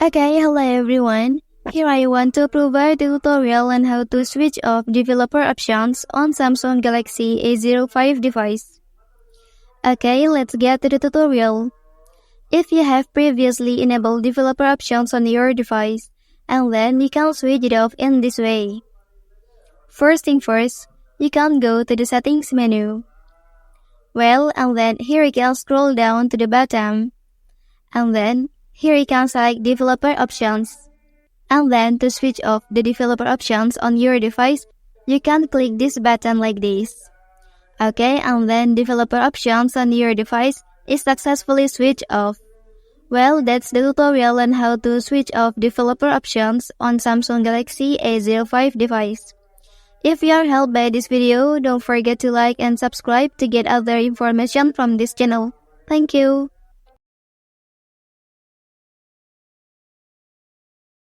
Okay, hello everyone. Here I want to provide a tutorial on how to switch off developer options on Samsung Galaxy A05 device. Okay, let's get to the tutorial. If you have previously enabled developer options on your device, and then you can switch it off in this way. First thing first, you can go to the settings menu. And then here you can scroll down to the bottom. And then here you can select developer options. And then to switch off the developer options on your device, you can click this button like this. Okay, and then developer options on your device is successfully switched off. Well, that's the tutorial on how to switch off developer options on Samsung Galaxy A05 device. If you are helped by this video, don't forget to like and subscribe to get other information from this channel. Thank you.